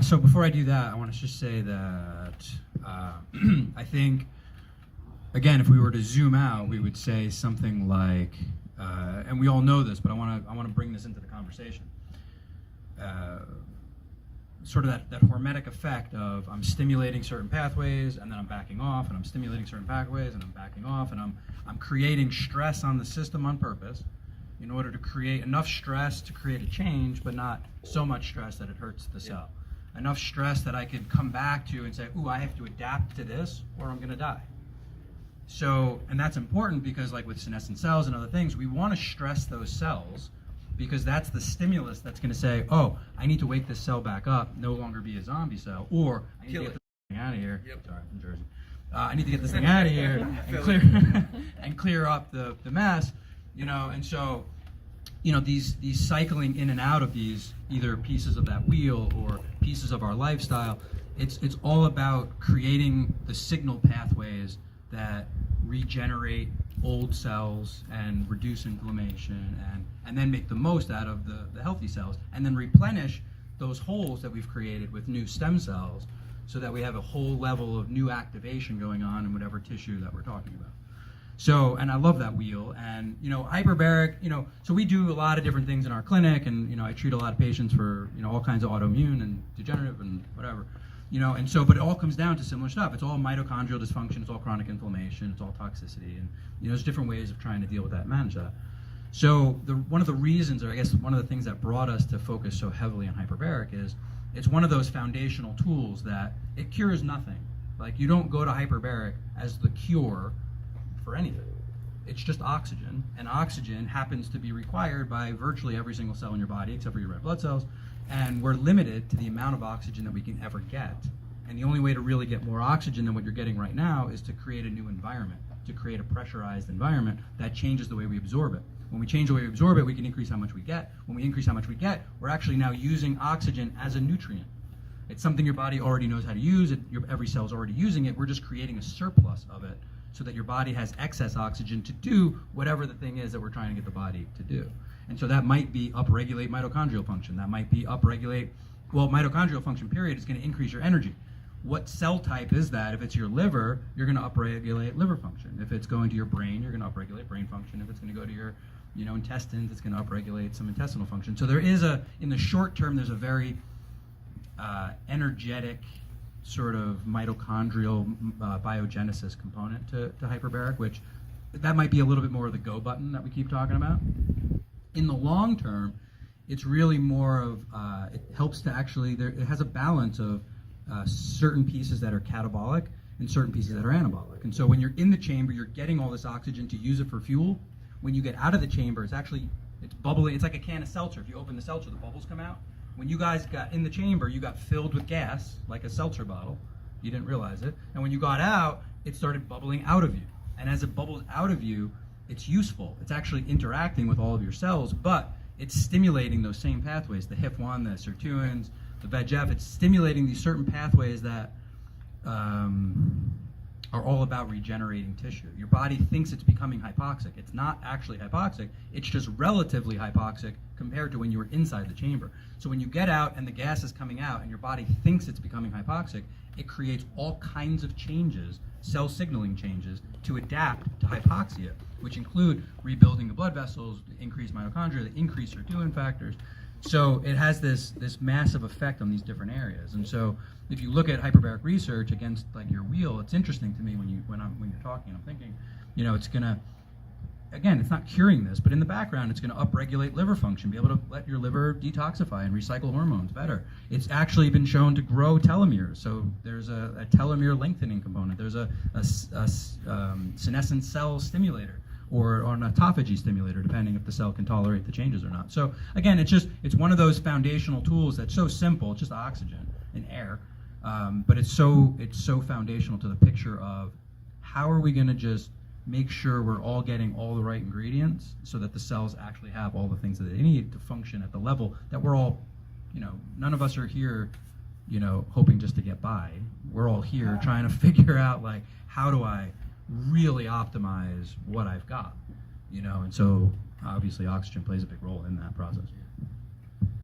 So before I do that, I want to just say that I think, again, if we were to zoom out, we would say something like, and we all know this, but I want to bring this into the conversation. Sort of that hormetic effect of I'm stimulating certain pathways and then I'm backing off, and I'm stimulating certain pathways and I'm backing off, and I'm creating stress on the system on purpose in order to create enough stress to create a change, but not so much stress that it hurts the cell. Enough stress that I could come back to and say, ooh, I have to adapt to this or I'm going to die. So, and that's important because like with senescent cells and other things, we want to stress those cells because that's the stimulus that's going to say, oh, I need to wake this cell back up, no longer be a zombie cell, or I need to get this thing out of here. Yep. Sorry, I'm from Jersey. I need to get this thing out of here and clear up the mess, and so, these cycling in and out of these either pieces of that wheel or pieces of our lifestyle, it's all about creating the signal pathways that regenerate old cells and reduce inflammation and then make the most out of the healthy cells and then replenish those holes that we've created with new stem cells so that we have a whole level of new activation going on in whatever tissue that we're talking about. So, and I love that wheel, and hyperbaric, so we do a lot of different things in our clinic, and I treat a lot of patients for all kinds of autoimmune and degenerative and whatever, and so, but it all comes down to similar stuff. It's all mitochondrial dysfunction, it's all chronic inflammation, it's all toxicity, and there's different ways of trying to deal with that and manage that. So one of the reasons, or I guess one of the things that brought us to focus so heavily on hyperbaric is it's one of those foundational tools that it cures nothing. Like you don't go to hyperbaric as the cure for anything. It's just oxygen, and oxygen happens to be required by virtually every single cell in your body except for your red blood cells, and we're limited to the amount of oxygen that we can ever get. And the only way to really get more oxygen than what you're getting right now is to create a new environment, to create a pressurized environment that changes the way we absorb it. When we change the way we absorb it, we can increase how much we get. When we increase how much we get, we're actually now using oxygen as a nutrient. It's something your body already knows how to use. Every cell is already using it. We're just creating a surplus of it so that your body has excess oxygen to do whatever the thing is that we're trying to get the body to do. And so that might be upregulate mitochondrial function. That might be upregulate, mitochondrial function period is going to increase your energy. What cell type is that? If it's your liver, you're going to upregulate liver function. If it's going to your brain, you're going to upregulate brain function. If it's going to go to your intestines, it's going to upregulate some intestinal function. So there is in the short term, there's a very energetic sort of mitochondrial biogenesis component to hyperbaric, which that might be a little bit more of the go button that we keep talking about. In the long term, it's really more of, it helps to actually, it has a balance of certain pieces that are catabolic and certain pieces that are anabolic. And so when you're in the chamber, you're getting all this oxygen to use it for fuel. When you get out of the chamber, it's bubbling. It's like a can of seltzer. If you open the seltzer, the bubbles come out. When you guys got in the chamber, you got filled with gas, like a seltzer bottle. You didn't realize it. And when you got out, it started bubbling out of you. And as it bubbles out of you, it's useful. It's actually interacting with all of your cells, but it's stimulating those same pathways, the HIF1, the sirtuins, the VEGF. It's stimulating these certain pathways that are all about regenerating tissue. Your body thinks it's becoming hypoxic. It's not actually hypoxic. It's just relatively hypoxic compared to when you were inside the chamber. So when you get out and the gas is coming out and your body thinks it's becoming hypoxic, it creates all kinds of changes, cell signaling changes, to adapt to hypoxia, which include rebuilding the blood vessels, increased mitochondria, the increased sirtuin factors. So it has this massive effect on these different areas. And so if you look at hyperbaric research against like your wheel, it's interesting to me when you're talking, I'm thinking, it's gonna, again, it's not curing this, but in the background, it's gonna upregulate liver function, be able to let your liver detoxify and recycle hormones better. It's actually been shown to grow telomeres. So there's a telomere lengthening component. There's a senescent cell stimulator, or an autophagy stimulator, depending if the cell can tolerate the changes or not. So again, it's one of those foundational tools that's so simple, it's just oxygen and air, but it's so foundational to the picture of how are we gonna just make sure we're all getting all the right ingredients so that the cells actually have all the things that they need to function at the level that we're all, none of us are here, hoping just to get by. We're all here trying to figure out like, how do I really optimize what I've got, and so obviously oxygen plays a big role in that process.